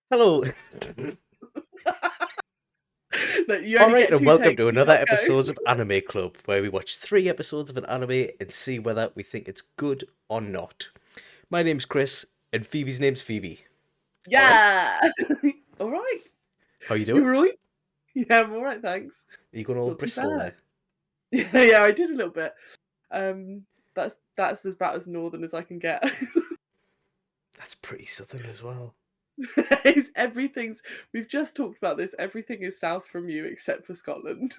Hello. No, you All only right, get and 2 welcome takes, to you another gotta go. episode of Anime Club, where we watch 3 episodes of an anime and see whether we think it's good or not. My name's Chris, and Phoebe's name's Phoebe. All right, Yeah! Alright. how you You doing? alright? Yeah, I'm alright, thanks. Are you going all Not too Bristol bad. there? Yeah, I did a little bit. That's about as northern as I can get. That's pretty southern as well. It's everything's we've just talked about this, everything is south from you except for Scotland.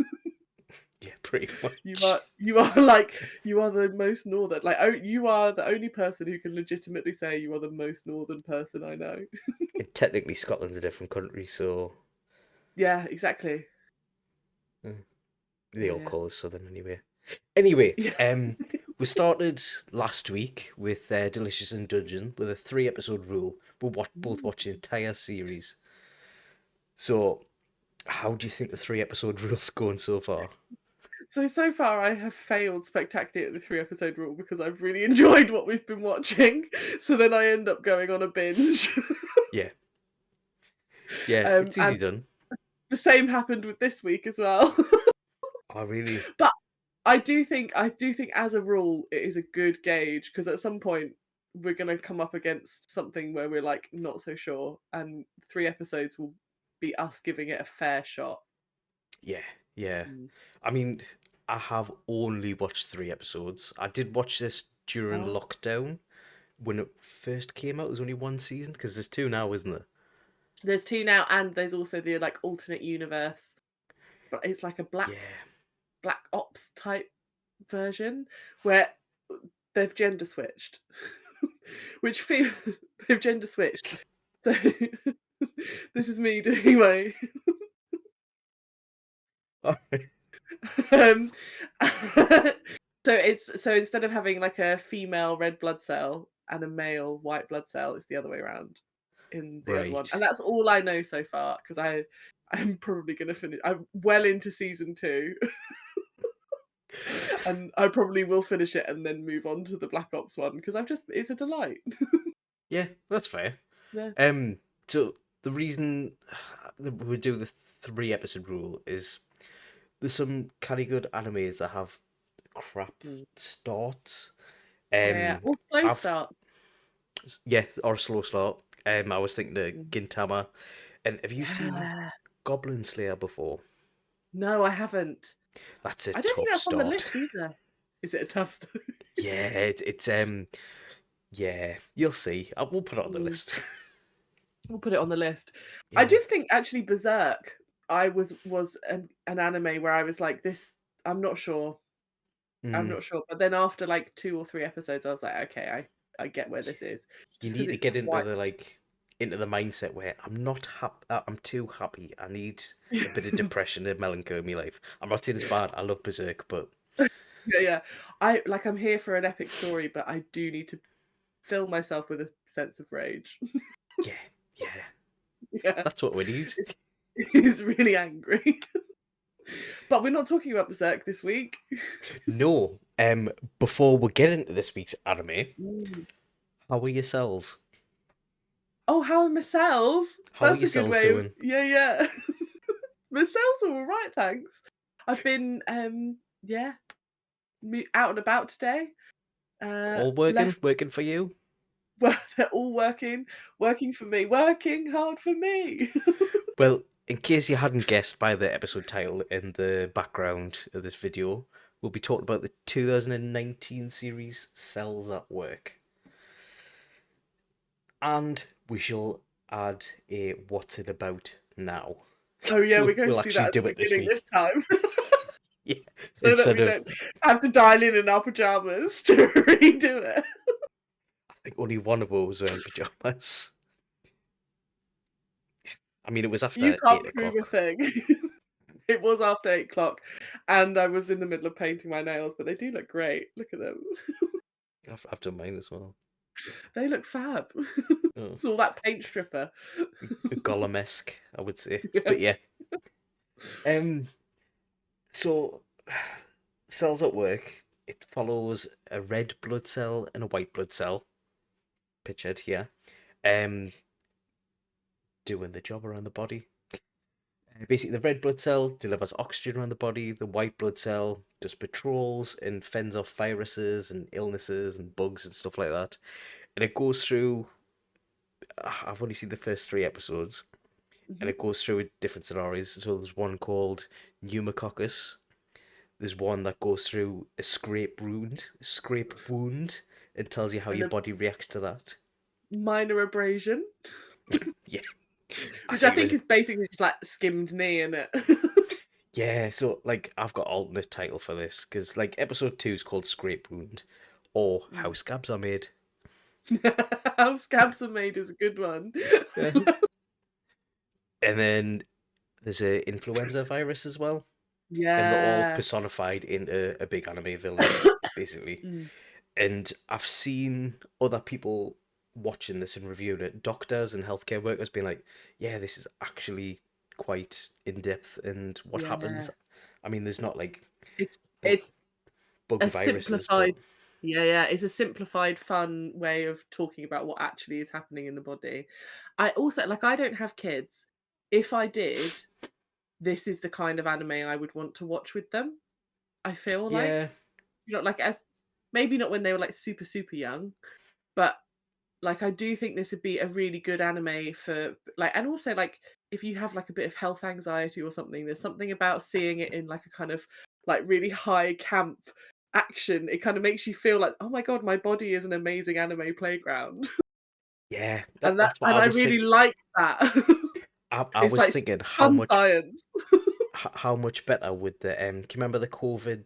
Yeah, pretty You much. are you are like you are the most northern. Like, oh, you are the only person who can legitimately say you are the most northern person I know. And technically, Scotland's a different country, so Yeah, exactly. uh, they Yeah, all yeah. call us southern anyway. Anyway, Yeah. we started last week with Delicious in Dungeon with a 3 episode rule. Both watch the entire series. So, how do you think the 3 episode rule's going so far? So far I have failed spectacularly at the 3 episode rule because I've really enjoyed what we've been watching. So then I end up going on a binge. Yeah, yeah, it's And easy done. the same happened with this week as well. Oh, really? But I do think as a rule it is a good gauge because at some point we're gonna come up against something where we're like not so sure, and 3 episodes will be us giving it a fair shot. Yeah, yeah. Mm. I mean, I have only watched 3 episodes. I did watch this during Oh. lockdown when it first came out. There's only one season because there's two now, isn't there? There's two now, and there's also the like alternate universe, but it's like a Yeah. black ops type version where they've gender switched, which feel they've gender switched. So this is me doing my Alright. um, so instead of having like a female red blood cell and a male white blood cell, it's the other way around in the other one, and Right. that's all I know so far because I'm probably going to finish. I'm well into season 2. And I probably will finish it and then move on to the Black Ops one because I've just it's a delight. Yeah, that's fair. Yeah. Um, so the reason that we do the 3 episode rule is there's some kind of good animes that have crap Mm. starts. Yeah. Or slow I've start. Yeah, or slow start. I was thinking of Mm. Gintama. And have you seen Yeah. Goblin Slayer before? No, I haven't. That's a I don't think tough that's on the start. list either. Is it a tough Yeah, it's yeah, you'll see. I will put it on the Mm. list. We'll put it on the list. I Yeah. do think actually Berserk I was an anime where I was like, "This I'm not sure. I'm Mm, not sure." But then after like 2 or 3 episodes, I was like, "Okay, I get where this is." you Just because need to it's get into quite the mindset where I'm too happy. I need a bit of depression and melancholy in my life. I'm not saying it's bad. I love Berserk, but Yeah, yeah. I'm here for an epic story, but I do need to fill myself with a sense of rage. yeah, yeah, Yeah. that's what we need. He's really angry. But we're not talking about Berserk this week. No, before we get into this week's anime, Mm. how are yourselves? Oh, how are Marcel's? How are That's a good yourselves way of doing? yeah. Marcel's all right, thanks. I've been, yeah, out and about today. All working? Left Working for you? well, they're all working for me, working hard for me. Well, in case you hadn't guessed by the episode title in the background of this video, we'll be talking about the 2019 series Cells at Work. And we shall add a what's it about now. Oh, yeah, We'll, we're going we'll to do actually that at the do it this beginning this week. time. Yeah, So that instead we of, don't have to dial in our pajamas to redo it. I think only one of us was wearing pajamas. I mean, it was You after can't 8 prove a o'clock. thing. It was after 8 o'clock, and I was in the middle of painting my nails, but they do look great. Look at them. I've done mine as well. They look fab. Oh, It's all that paint stripper. Gollum-esque, I would say. Yeah. But yeah. Um, so cells at work, it follows a red blood cell and a white blood cell, pictured here, um, doing the job around the body. Basically, the red blood cell delivers oxygen around the body. The white blood cell does patrols and fends off viruses and illnesses and bugs and stuff like that. And it goes through. I've only seen the first three episodes, and Mhm. it goes through different scenarios. So there's one called pneumococcus. There's one that goes through a scrape wound, and tells you how And your a body reacts to that. minor abrasion, Yeah, I which I think it think was. is basically just like skimmed knee in it. Yeah, so like I've got alternate title for this because like episode 2 is called Scrape Wound or How Mm. Scabs Are Made. How scabs are made is a good one. Yeah. And then there's a influenza virus as well, and they're all Yeah. personified into a big anime villain, basically. Mm. And I've seen other people watching this and reviewing it, doctors and healthcare workers being like, yeah, this is actually quite in depth and what happens. Yeah. I mean, there's not like It's bu- it's bug a viruses, but simplified yeah, it's a simplified, fun way of talking about what actually is happening in the body. I also like I don't have kids. If I did, this is the kind of anime I would want to watch with them. I feel like. yeah, You know, like as maybe not when they were like super, super young, but like I do think this would be a really good anime for like and also like if you have like a bit of health anxiety or something, there's something about seeing it in like a kind of like really high camp action. It kind of makes you feel like, oh my god, my body is an amazing anime playground. yeah. And that That's what and I I was really thinking. like that. I It's was like thinking fun science. how much better would the can you remember the COVID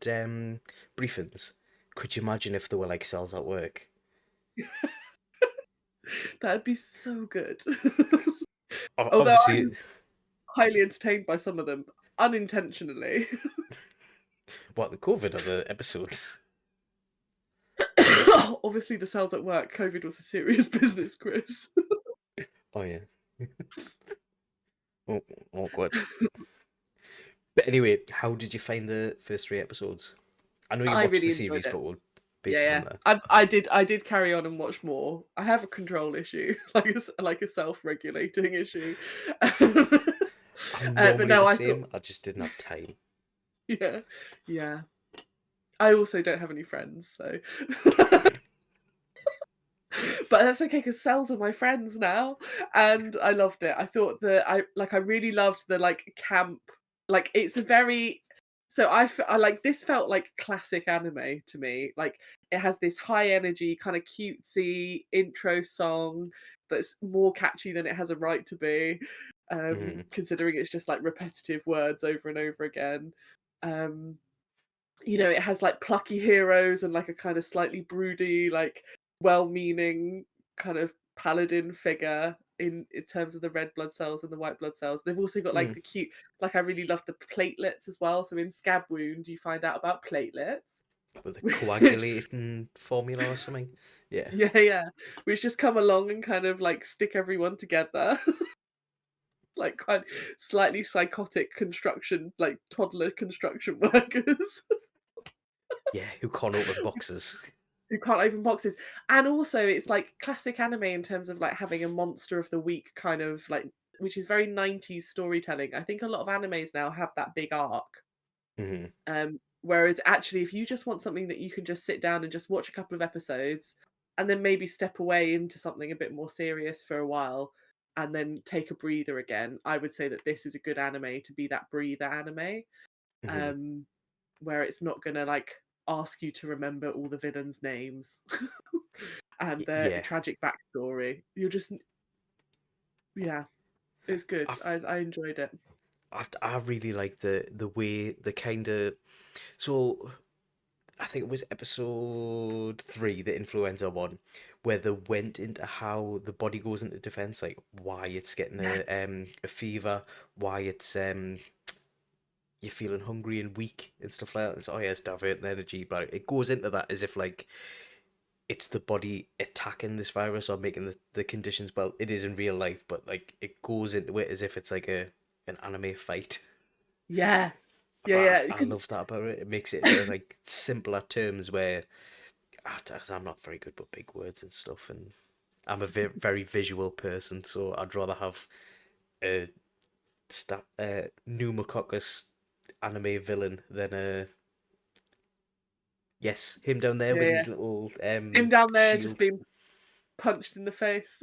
briefings? Could you imagine if there were like cells at work? That'd be so good. Although I was Obviously, highly entertained by some of them, unintentionally. what the COVID of the episodes? Obviously, the cells at work, COVID was a serious business, Chris. Oh yeah, oh, awkward. But anyway, how did you find the first three episodes? I know you I watched the really enjoyed series, it. but we'll Yeah, base it on yeah. that. I did carry on and watch more. I have a control issue, like a self-regulating issue. I'm But normally no, the I thought, same. I just didn't have time. yeah, yeah. I also don't have any friends, so. But that's okay because cells are my friends now, and I loved it. I thought that I really loved the like camp. Like it's a very so I like this felt like classic anime to me. Like it has this high energy kind of cutesy intro song that's more catchy than it has a right to be. Mhm. Considering it's just like repetitive words over and over again. Um, you know, it has like plucky heroes and like a kind of slightly broody, like well-meaning kind of paladin figure in terms of the red blood cells and the white blood cells. They've also got like Mm. the cute, like I really love the platelets as well. So in Scab Wound, you find out about platelets, With a which coagulating formula or something. Yeah. yeah, yeah, which just come along and kind of like stick everyone together. Like quite slightly psychotic construction, like toddler construction workers. Yeah, who can't open boxes. Who can't open boxes. And also it's like classic anime in terms of like having a monster of the week kind of like which is very 90s storytelling. I think a lot of animes now have that big arc. Hmm. Whereas actually if you just want something that you can just sit down and just watch a couple of episodes and then maybe step away into something a bit more serious for a while and then take a breather again, I would say that this is a good anime to be that breather anime. Hmm. Um where it's not gonna like ask you to remember all the villains' names and their Yeah, tragic backstory. You're just yeah, it's good. I've, I enjoyed it. I really like the way the kind of so I think it was episode 3, the influenza one, where they went into how the body goes into defense, like why it's getting Yeah, a fever, why it's you're feeling hungry and weak and stuff like that. It's, oh yeah, it's diverting energy, but it goes into that as if like it's the body attacking this virus or making the conditions. Well, it is in real life, but like it goes into it as if it's like an anime fight. yeah, yeah, But yeah. I Because love that about it. It makes it into like simpler terms where I'm not very good with big words and stuff, and I'm a very visual person, so I'd rather have a pneumococcus anime villain than yes, him down there Yeah, with yeah. his little Him down there just shield. being punched in the face,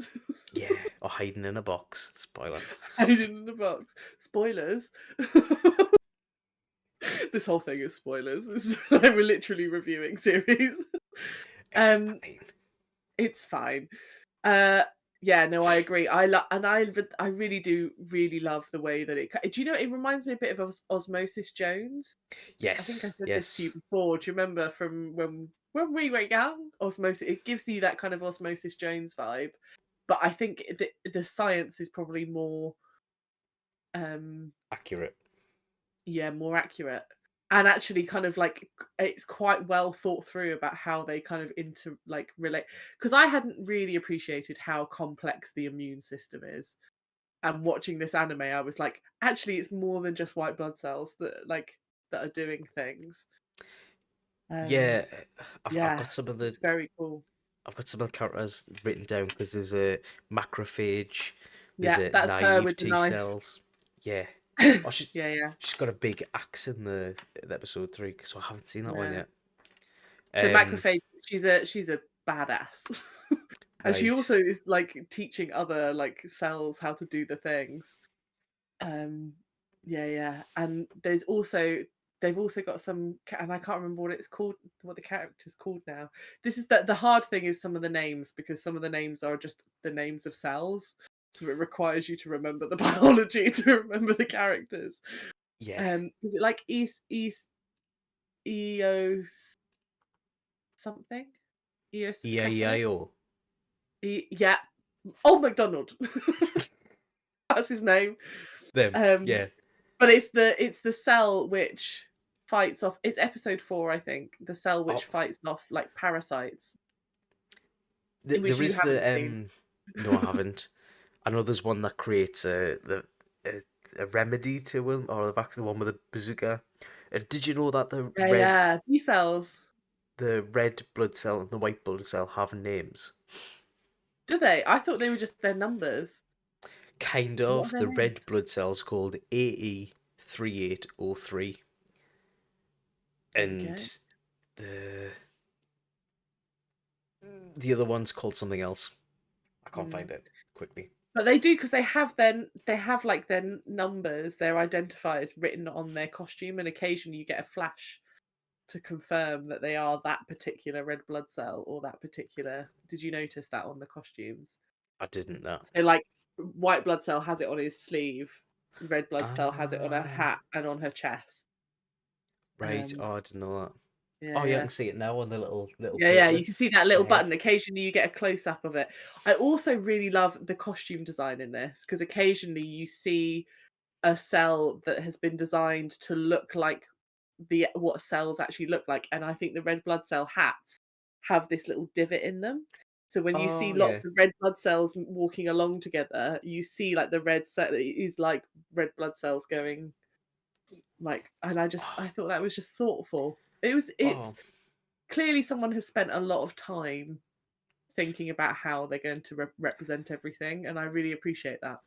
Yeah, or hiding in a box. Spoiler. hiding in the box. Spoilers. This whole thing is spoilers. Like we're literally reviewing series. It's Um, fine. it's fine. Uh, yeah, no, I agree. I really do really love the way that do you know, it reminds me a bit of Osmosis Jones. I think I Yes, said this to you yes. before. Do you remember from when we were young? Osmosis, it gives you that kind of Osmosis Jones vibe, but I think the science is probably more, um, Accurate. yeah, more accurate, and actually kind of like it's quite well thought through about how they kind of relate. Because I hadn't really appreciated how complex the immune system is, and watching this anime, I was like, actually, it's more than just white blood cells that are doing things. Um, Yeah, I've yeah, got some of the it's very cool. characters written down because there's a macrophage, there's Yeah, a that's her naive with the T knife. cells. Yeah. Oh, Yeah, yeah, she's got a big axe in the episode 3, so I haven't seen that one yeah. yet. So Um, macrophage, she's a badass, and she right. also is like teaching other like cells how to do the things. Um, yeah, yeah, and they've also got and I can't remember what it's called, what the character's called now. This is the hard thing is some of the names, because some of the names are just the names of cells, so it requires you to remember the biology to remember the characters. Yeah. Is it like Eos something? Eos Cephalid? EAEIO. Yeah. Old MacDonald. That's his name. Them. Um, Yeah. but it's the cell which fights off. It's episode 4, I think. The cell which Oh, fights off like parasites, which there you is haven't seen. no, I haven't. I know there's one that creates a, a remedy to him, or the vaccine, the one with a bazooka. Did you know that Yeah, yeah. B cells. the red blood cell and the white blood cell have names? Do they? I thought they were just their numbers. Kind What are of. their The names? red blood cell's called AE3803, There we go. and the the other one's called something else. I can't Mm. find it quickly. But they do, because they have like their numbers, their identifiers written on their costume, and occasionally you get a flash to confirm that they are that particular red blood cell or that particular. Did you notice that on the costumes? I didn't know. So like white blood cell has it on his sleeve, red blood cell has it on her Ah, hat and on her chest. right. Um, Oh, I didn't know that. yeah, Oh, yeah, I yeah. can see it now on the little Yeah, yeah, you can platelets see that on little the head. button. Occasionally you get a close up of it. I also really love the costume design in this, because occasionally you see a cell that has been designed to look like the what cells actually look like, and I think the red blood cell hats have this little divot in them. So when you see Oh, lots yeah. of red blood cells walking along together, you see like the red cell is like red blood cells going like, and I Oh, thought that was just thoughtful. oh. It's clearly someone has spent a lot of time thinking about how they're going to represent everything, and I really appreciate that.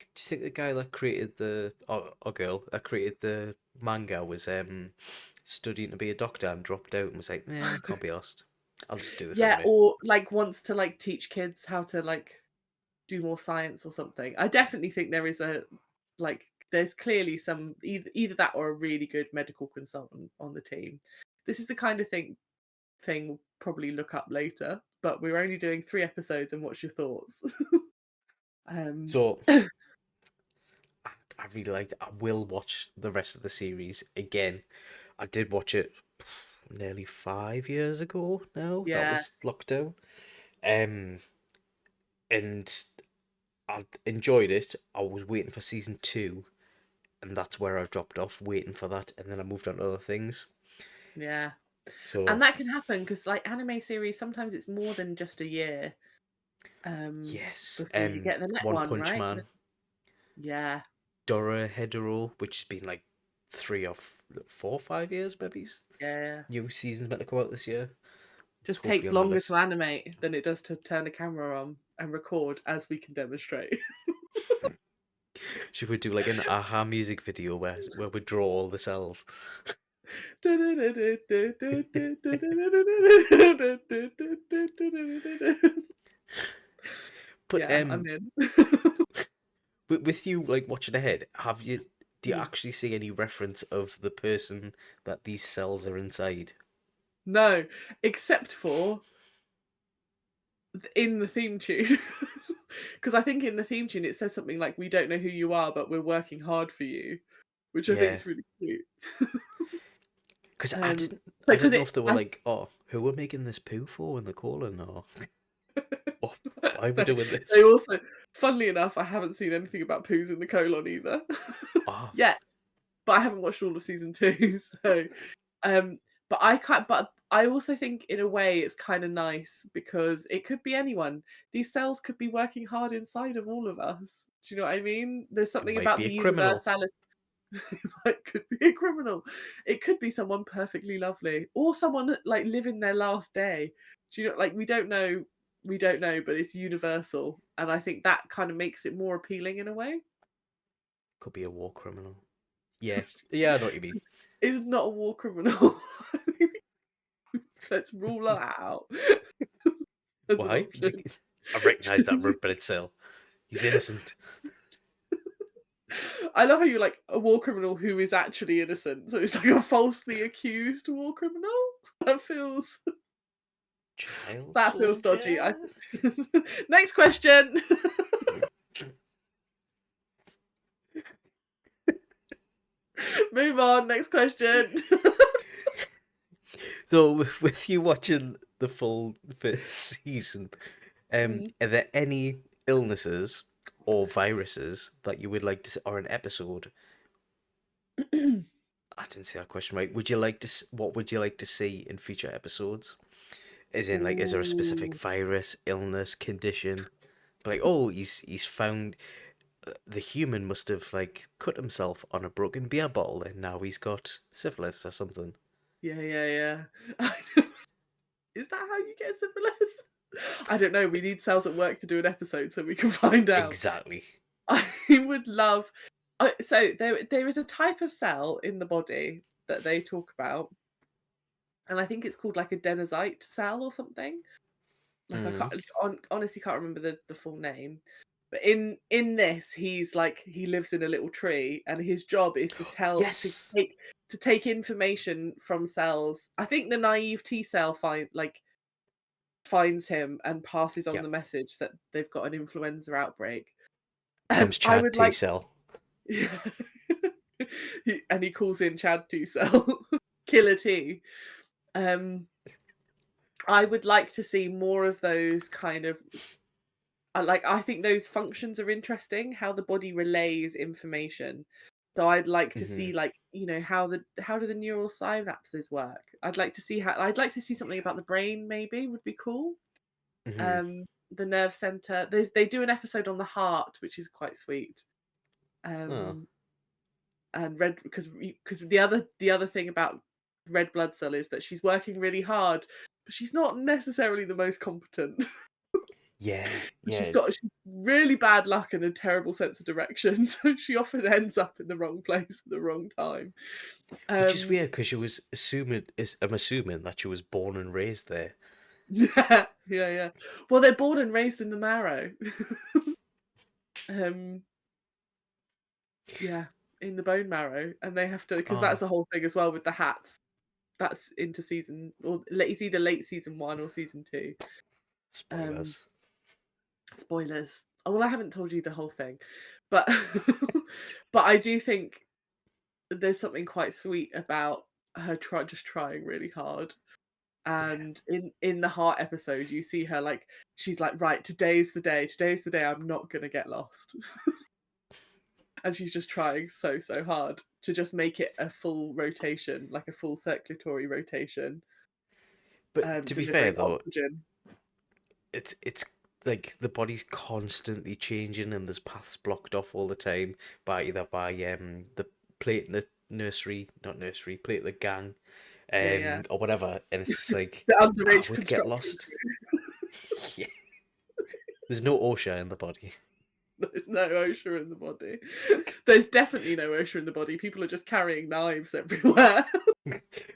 Do you think the guy that created or girl that created the manga was studying to be a doctor and dropped out and was like, "Man, can't be asked. I'll just do this Yeah, anime." or like wants to like teach kids how to like do more science or something. I definitely think there is there's clearly some either that or a really good medical consultant on the team. This is the kind of thing we'll probably look up later, but we're only doing 3 episodes, and what's your thoughts? Um, So I really liked it. I will watch the rest of the series again. I did watch it nearly 5 years ago now. That yeah, was lockdown. Um, and I enjoyed it. I was waiting for season 2, and that's where I dropped off, waiting for that, and then I moved on to other things. yeah. So And that can happen because like anime series, sometimes it's more than just a year, um, yes, before you get the next One one, Punch right? Man, Yeah. Dora Hedoro, which has been like 4 or 5 years, maybe. Yeah. New season's meant to come out this year. It's Just hopefully takes on the longer to list. animate than it does to turn a camera on and record, as we can demonstrate. Should we do like an Aha music video where we draw all the cells? But Yeah, I'm in. with you like watching ahead, do you Mm. actually see any reference of the person that these cells are inside? No, except for in the theme tune. Because I think in the theme tune it says something like, "We don't know who you are, but we're working hard for you," which I think Yeah, is really cute. because Um, I because didn't know it if they were like, oh, who we're making this poo for in the colon, or why we're doing they this. also funnily enough, I haven't seen anything about poos in the colon either. Oh, Yet, but I haven't watched all of season 2, so, um, but I also think in a way it's kinda nice because it could be anyone. These cells could be working hard inside of all of us. Do you know what I mean? There's it something might about be a the criminal. universality. It could be a criminal. It could be someone perfectly lovely or someone, like, living their last day. Do you know, like, we don't know, but it's universal, and I think that kind of makes it more appealing in a way. Could be a war criminal. Yeah, yeah, I know what you mean. Is not a war criminal. Let's rule that out as an Why? option. I recognise that red blood cell. He's innocent. I love how you're like a war criminal who is actually innocent. So it's like a falsely accused war criminal. That feels Child that feels dodgy. I soldiers. Next question. Move on. Next question. So, with you watching the full first season, Mm. are there any illnesses or viruses that you would like to see, or an episode? I didn't say that question right. Would you like to? What would you like to see in future episodes? As in, like, is there a specific Ooh. virus, illness, condition? But like, oh, he's found the human must have like cut himself on a broken beer bottle, and now he's got syphilis or something. Yeah, yeah, yeah. Is that how you get syphilis? I don't know. We need cells at work to do an episode so we can find out. Exactly. I would love. So there is a type of cell in the body that they talk about, and I think it's called like a denizoid cell or something. Like I Mm. can't honestly can't remember the full name. But in this, he's like he lives in a little tree, and his job is to Yes. take information from cells. I think the naive T cell finds him and passes on Yep. the message that they've got an influenza outbreak. Becomes I Chad would T like, cell. yeah. And he calls in Chad T cell, Killer T. Um, I would like to see more of those kind of. I think those functions are interesting. How the body relays information. So I'd like to Hmm. see, like, how do the neural synapses work? I'd like to see something about the brain. Maybe would be cool. Hmm. The nerve center. They do an episode on the heart, which is quite sweet. Oh, Um, and red because the other thing about red blood cell is that she's working really hard, but she's not necessarily the most competent. yeah, She's yeah. got really bad luck and a terrible sense of direction, so she often ends up in the wrong place at the wrong time. Which is Um, weird because I'm assuming that she was born and raised there. yeah, yeah, yeah. Well, they're born and raised in the marrow. um, yeah, in the bone marrow, and they have to because Oh, that's the whole thing as well with the hats. That's into season or it's either late season 1 or season 2. Um, spoilers. Spoilers. Oh, well, I haven't told you the whole thing, but but I do think there's something quite sweet about her just trying really hard. Yeah. And in the heart episode, you see her like she's like, right, today's the day. Today's the day I'm not gonna get lost. And she's just trying so hard to just make it a full rotation, like a full circulatory rotation, But to be fair delivering though, oxygen. it's like the body's constantly changing and there's paths blocked off all the time by the platelet nursery, not nursery, platelet gang, Yeah, yeah. or whatever, and it's just like The I underage would get construction lost. Yeah. There's no OSHA in the body. There's no OSHA in the body. There's definitely no OSHA in the body. People are just carrying knives everywhere.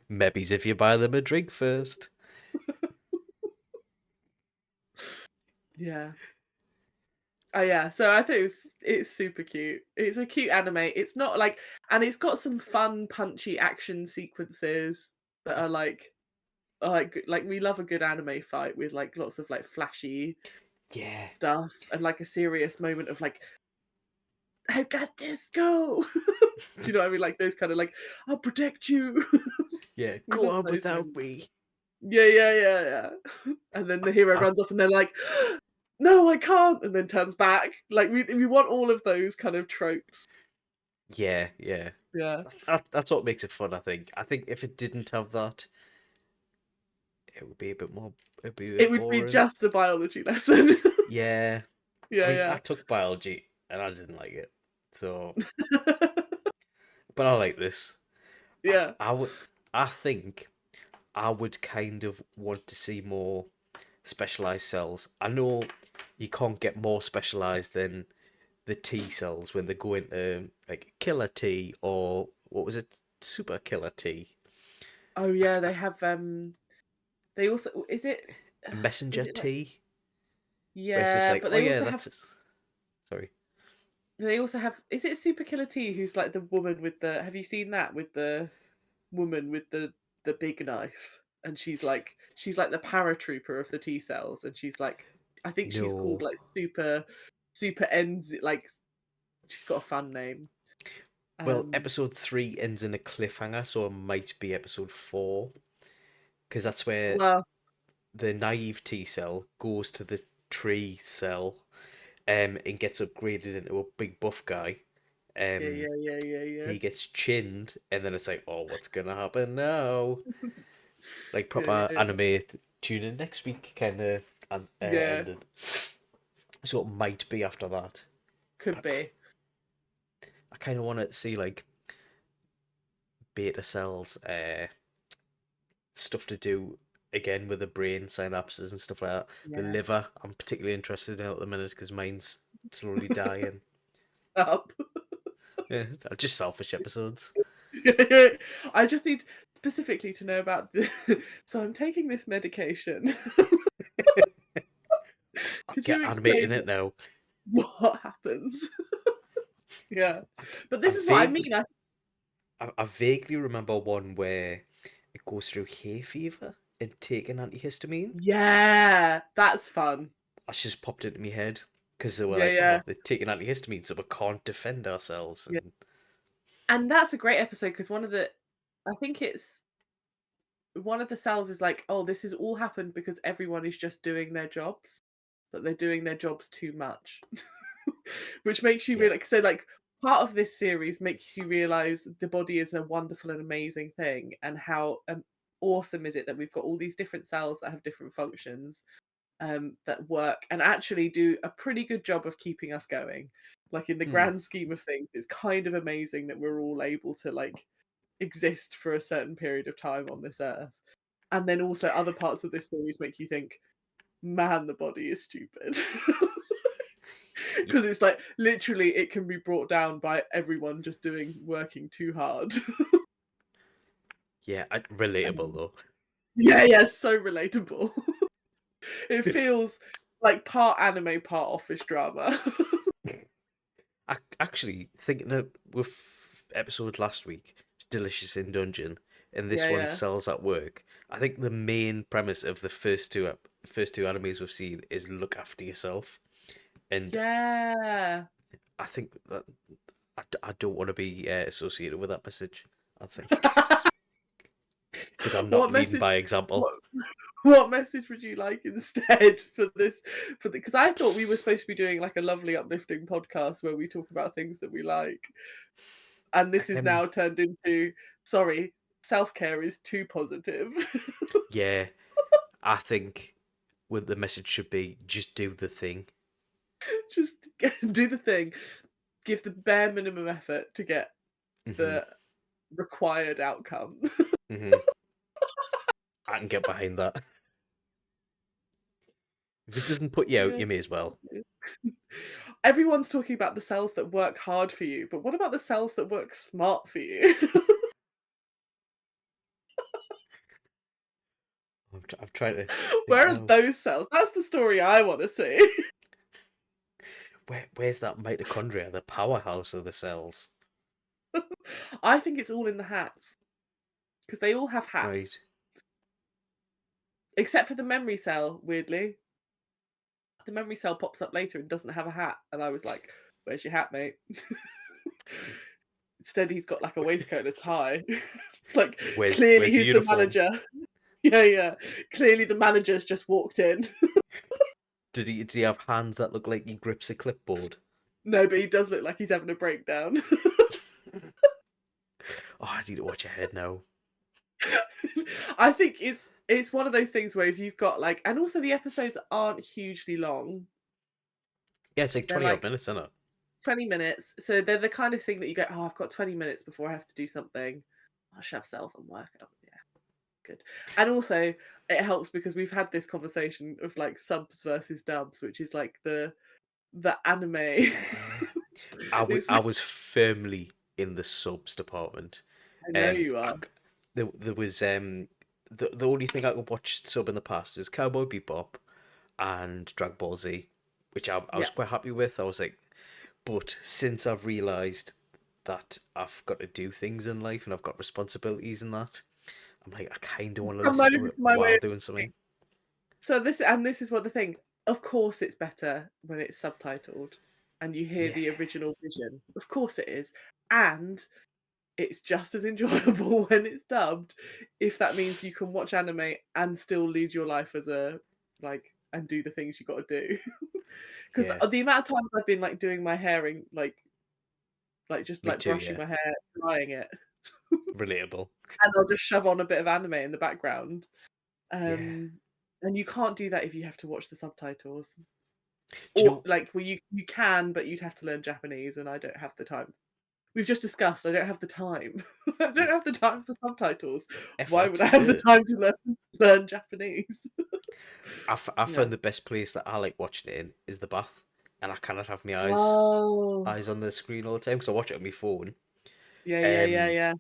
Maybe if you buy them a drink first. Yeah. Oh yeah, so I think it's super cute. It's a cute anime. It's not like, and it's got some fun, punchy action sequences that are like we love a good anime fight with like lots of like flashy Yeah, stuff and like a serious moment of like, I got this, go. Do you know what I mean? Like those kind of like, I'll protect you. yeah. We Go love on those without moments. me. Yeah. And then the hero I, runs off and they're like, no, I can't, and then turns back. Like we want all of those kind of tropes. yeah. Yeah. That's what makes it fun. I think if it didn't have that, it would be a bit more. It'd be a It bit would be boring. just a biology lesson. Yeah. I mean, I Yeah. took biology and I didn't like it. So, but I like this. Yeah. I would. I think I would kind of want to see more specialized cells. I know you can't get more specialized than the T cells when they go into like killer T or what was it, super killer T, Oh yeah, they have they also messenger is it like, T, where it's just yeah, like, but oh yeah, that's sorry, they also have, is it Super Killer T who's like the woman with the, have you seen that with the woman with the big knife? And she's like the paratrooper of the T cells, and she's like, I think she's called no. like super ends, like she's got a fun name. Well, Um episode 3 ends in a cliffhanger, so it might be episode 4 because that's where well, the naive T cell goes to the tree cell, and gets upgraded into a big buff guy. yeah, Um, yeah, yeah, yeah, yeah. he gets chinned, and then it's like, oh, what's gonna happen now? Like Yeah, yeah, proper yeah. anime. Tune in next week, kind of Yeah, ended. So it might be after that, could but be. I kind of want to see like beta cells, stuff to do again with the brain synapses and stuff like that. The Yeah. liver, I'm particularly interested in at the minute because mine's slowly dying. Up. Yeah, just selfish episodes. I just need specifically to know about the so I'm taking this medication. I'll Could get you animating explain it now. what happens? Yeah. But I this is what I vaguely, mean. I vaguely remember one where it goes through hay fever and taking antihistamine. Yeah, that's fun. That's just popped into my head because they were Yeah, like, yeah, "Oh, they're taking antihistamine, so we can't defend ourselves." yeah. And And that's a great episode because I think it's one of the cells is like, oh, this has all happened because everyone is just doing their jobs, but they're doing their jobs too much. Which makes you yeah, realize, so like part of this series makes you realize the body is a wonderful and amazing thing, and how awesome is it that we've got all these different cells that have different functions, that work and actually do a pretty good job of keeping us going. Like in the mm, grand scheme of things, it's kind of amazing that we're all able to like exist for a certain period of time on this earth. And then also other parts of this series make you think, man, the body is stupid. Y- Because it's like literally it can be brought down by everyone just working too hard. yeah, relatable Um, though. yeah, so relatable. It feels like part anime, part office drama. Actually, thinking of with episode last week, Delicious in Dungeon, and this Yeah, one yeah. Cells at Work. I think the main premise of the first two animes we've seen is look after yourself, and Yeah. I think that I don't want to be associated with that message. I think because I'm not What leading message by example. what what message would you like instead for this, for the, because I thought we were supposed to be doing like a lovely uplifting podcast where we talk about things that we like. And this is Um, now turned into, sorry, self-care is too positive. yeah, I think what the message should be just do the thing. Just do the thing. Give the bare minimum effort to get Hmm the required outcome. hmm I can get behind that. If it doesn't put you out, Yeah. you may as well. Everyone's talking about the cells that work hard for you, but what about the cells that work smart for you? I'm trying to think Where are now. those cells? That's the story I want to see. Where's that mitochondria, the powerhouse of the cells? I think it's all in the hats because they all have hats, Right. except for the memory cell. Weirdly, the memory cell pops up later and doesn't have a hat, and I was like, "Where's your hat, mate?" Instead, he's got like a waistcoat and a tie. It's like clearly Where's the he's the uniform? manager. Yeah, yeah. Clearly, the manager's just walked in. Did he have hands that look like he grips a clipboard? No, but he does look like he's having a breakdown. Oh, I need to watch ahead now. I think it's one of those things where if you've got like, and also the episodes aren't hugely long. Yeah, it's like They're 20 odd like minutes, isn't it? 20 minutes. So they're the kind of thing that you go, oh, I've got 20 minutes before I have to do something. I should have cells and work. Oh, yeah, good. And also, it helps because we've had this conversation of like subs versus dubs, which is like the anime. Yeah. I It's, I was firmly in the subs department. I know Um, you I are. c there was the only thing I could watch sub in the past was Cowboy Bebop and Dragon Ball Z, which I Yeah. was quite happy with. I was like, but since I've realised that I've got to do things in life and I've got responsibilities and that, I'm like, I kind of want to Come listen over to to it my way while of doing thinking. something. So this is what the thing. Of course, it's better when it's subtitled and you hear Yeah, the original vision. Of course, it is, and it's just as enjoyable when it's dubbed. If that means you can watch anime and still lead your life as a like and do the things you got to do. Because yeah, the amount of times I've been like doing my hair and like just me like too. brushing Yeah, my hair, drying it, relatable. and I'll just shove on a bit of anime in the background. Yeah. Um, and you can't do that if you have to watch the subtitles. Do you Or know? like, well, you can, but you'd have to learn Japanese, and I don't have the time. We've just discussed I don't have the time. I don't It's have the time for subtitles. Why would effort. I have the time to learn Japanese? I Yeah. found the best place that I like watching it in is the bath, and I cannot have my Oh. eyes on the screen all the time because I watch it on my phone. Yeah, yeah, yeah, Um, yeah.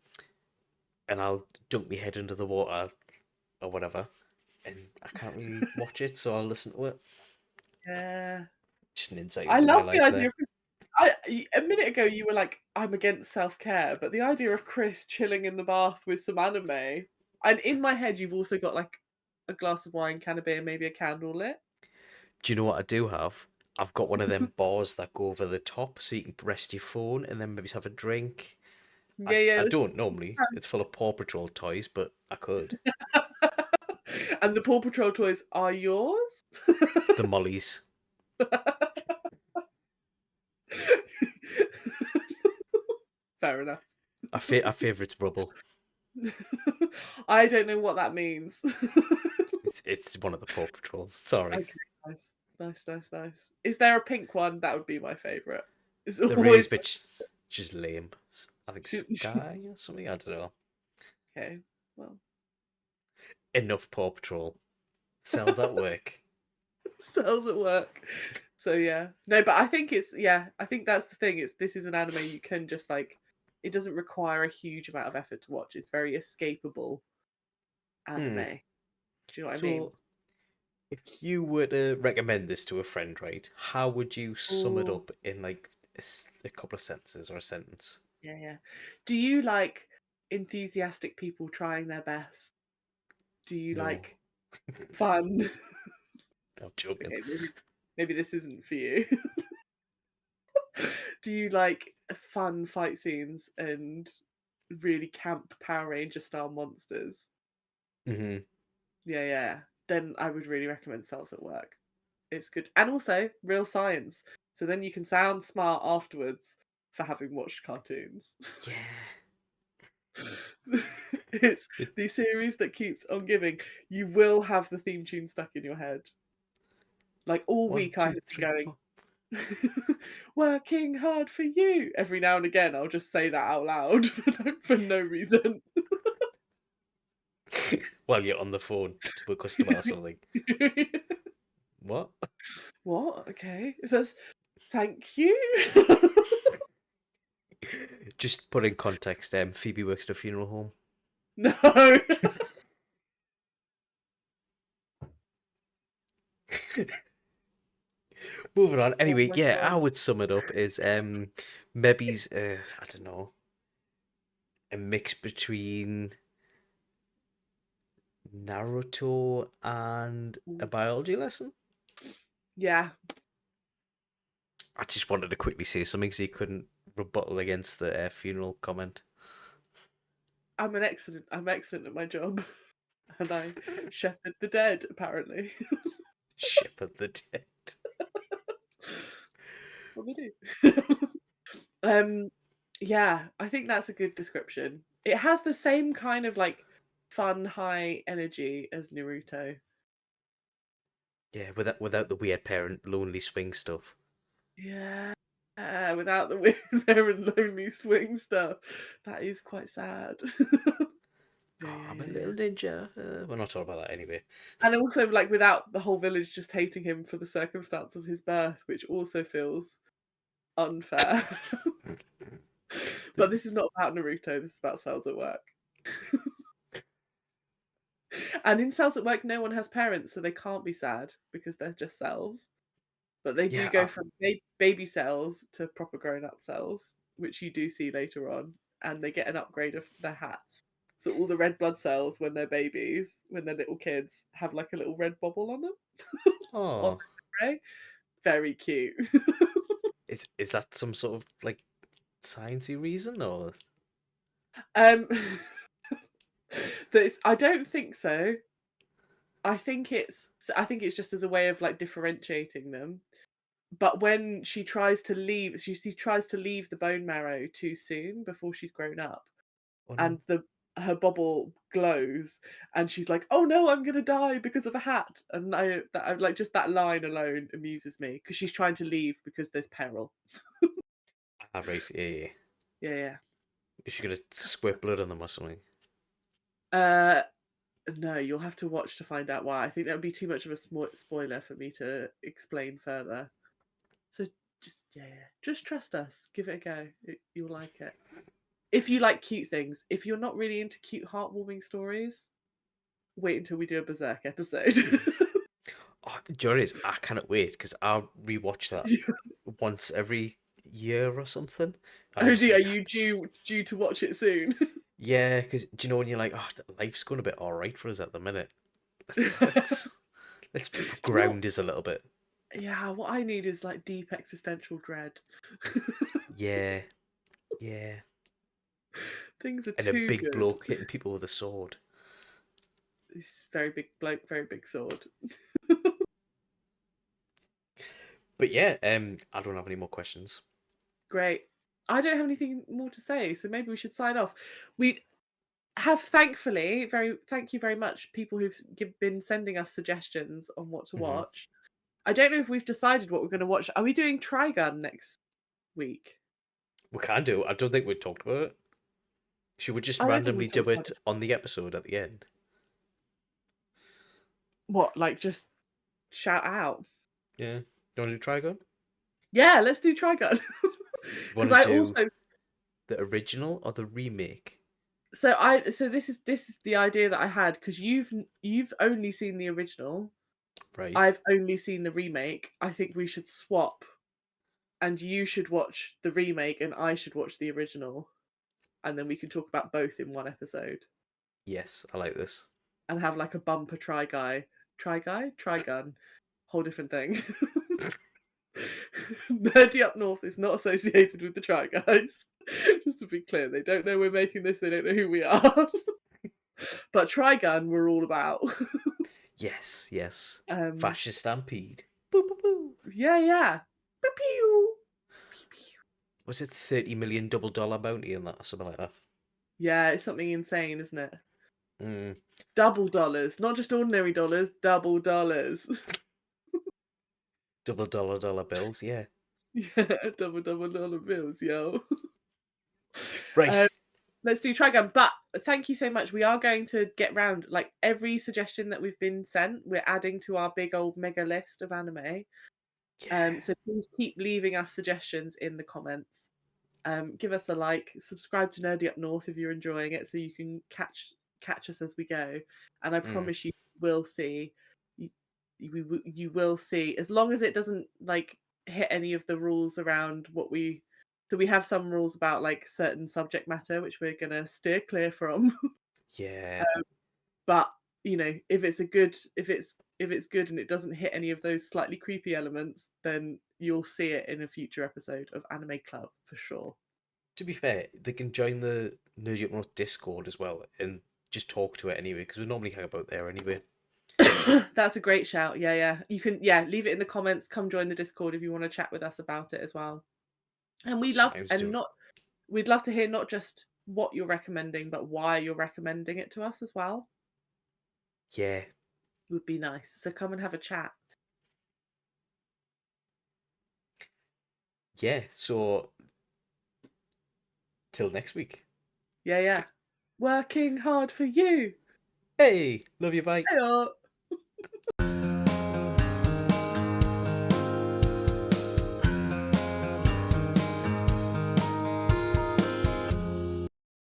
and I'll dunk my head under the water or whatever, and I can't really watch it, so I'll listen to it. Yeah. Just an insight I into my love the life idea there. of a minute ago you were like, "I'm against self-care," but the idea of Chris chilling in the bath with some anime, and in my head you've also got like a glass of wine, can of beer, maybe a candle lit. Do you know what I do have? I've got one of them bars that go over the top so you can rest your phone and then maybe have a drink. I, Yeah, I yeah. don't normally. It's full of Paw Patrol toys, but I could. And the Paw Patrol toys are yours? The Mollies. Fair enough. I favourite Rubble. I don't know what that means. It's one of the Paw Patrols. Sorry. Okay, nice. Nice, nice, nice. Is there a pink one? That would be my favourite. It's There is, always but just lame. I think Sky or something. I don't know. okay. Well, Enough Paw Patrol. Cells at work. cells at work. So yeah. No, but I think it's yeah, I think that's the thing. It's this is an anime you can just like it doesn't require a huge amount of effort to watch. It's very escapable Hmm. anime. Do you know what I mean? So, if you were to recommend this to a friend, right? How would you sum it Oh, up in like a couple of sentences or a sentence? yeah, yeah. Do you like enthusiastic people trying their best? Do you No, like fun? I'm joking. Okay, maybe this isn't for you. Do you like fun fight scenes and really camp Power Ranger style monsters? Hmm. Yeah, yeah. Then I would really recommend Cells at Work. It's good. And also real science. So then you can sound smart afterwards for having watched cartoons. Yeah. It's It, the series that keeps on giving. You will have the theme tune stuck in your head. Like all one, week I two, have three, been four. going, working hard for you. Every now and again I'll just say that out loud for no reason. While you're on the phone to a customer or something. What? What? Okay. That's Thank you. Just put in context, Phoebe works at a funeral home. No. Moving on. Oh Anyway, my yeah, I god. would sum it up as maybe's I don't know, a mix between Naruto and a biology lesson. Yeah. I just wanted to quickly say something so you couldn't rebuttal against the funeral comment. I'm excellent at my job. And I shepherd the dead, apparently. Ship of the dead. What we do. um yeah, I think that's a good description. It has the same kind of like fun high energy as Naruto. Yeah, without the weird parent lonely swing stuff. Yeah. Without the weird parent lonely swing stuff. That is quite sad. Yeah, Oh, yeah, I'm a yeah, little yeah. ninja. We're not talking about that anyway. And also like without the whole village just hating him for the circumstance of his birth, which also feels unfair. But this is not about Naruto, this is about Cells at Work. And in Cells at Work, no one has parents, so they can't be sad because they're just cells. But they do Yeah, go from baby cells to proper grown up cells, which you do see later on, and they get an upgrade of their hats. So all the red blood cells when they're babies, when they're little kids, have like a little red bobble on them. On oh, the tray. Very cute. is that some sort of like sciencey reason or? um I don't think so. I think it's just as a way of like differentiating them. But when she tries to leave, she tries to leave the bone marrow too soon before she's grown up, Oh and no. her bobble glows, and she's like, "Oh no, I'm gonna die because of a hat." And I like just that line alone amuses me because she's trying to leave because there's peril. Ah, right. Yeah. Yeah, yeah. Is she gonna squirt blood on them or something? Uh, no, you'll have to watch to find out why. I think that would be too much of a spoiler for me to explain further. So just yeah, just trust us. Give it a go. You'll like it. If you like cute things. If you're not really into cute, heartwarming stories, wait until we do a Berserk episode. Oh, do you know what it is? I cannot wait because I'll rewatch that once every year or something. I'm Oh just dear, are like, you due to watch it soon? yeah, because do you know when you're like, oh, life's going a bit all right for us at the minute. Let's Do you know what? ground us a little bit. Yeah, what I need is like deep existential dread. Yeah, yeah, Things are and a too big good. bloke hitting people with a sword. This very big bloke, very big sword. But yeah, I don't have any more questions. Great. I don't have anything more to say, so maybe we should sign off. We have thankfully thank you very much, people who've been sending us suggestions on what to Hmm. watch. I don't know if we've decided what we're going to watch. Are we doing Trigun next week? We can do. I don't think we talked about it. Should we just I don't think we randomly do talked about it it. on the episode at the end? What, like just shout out? Yeah. You want to do Trigon? Yeah, let's do Trigun. Do you Because want I to do also the original or the remake? so this is the idea that I had because you've only seen the original. Right. I've only seen the remake. I think we should swap, and you should watch the remake, and I should watch the original, and then we can talk about both in one episode, Yes, I like this. and have like a bumper Trigun, whole different thing. Nerdy Up North is not associated with the Try Guys. Just to be clear, they don't know we're making this, they don't know who we are. But Trigun, we're all about. Yes, yes. um, Fascist Stampede. Boo, boo, boo. yeah, yeah. Pew, pew. Pew, pew. Was it $30 million double dollar bounty in that or something like that? Yeah, it's something insane, isn't it? Mm. Double dollars, not just ordinary dollars, double dollars. Double dollar bills, yeah. Yeah, double dollar bills, yo. Um, Right. let's do Trigun. But thank you so much. We are going to get round like every suggestion that we've been sent. We're adding to our big old mega list of anime. Yeah. So please keep leaving us suggestions in the comments. Give us a like, subscribe to Nerdy Up North if you're enjoying it, so you can catch us as we go. And I Mm. promise you will see, you, you will see, as long as it doesn't like hit any of the rules around what we. So we have some rules about like certain subject matter which we're gonna steer clear from. Yeah. But you know, if it's good and it doesn't hit any of those slightly creepy elements, then you'll see it in a future episode of Anime Club for sure. To be fair, they can join the Nerdy Up North Discord as well and just talk to it anyway, because we normally hang about there anyway. That's a great shout. Yeah, yeah. You can, yeah, leave it in the comments. Come join the Discord if you want to chat with us about it as well. And Sounds dope. we'd love to hear not just what you're recommending, but why you're recommending it to us as well. Yeah. Would be nice. So come and have a chat. Yeah. So till next week. Yeah, yeah. Working hard for you. Hey, love you, bye. Hey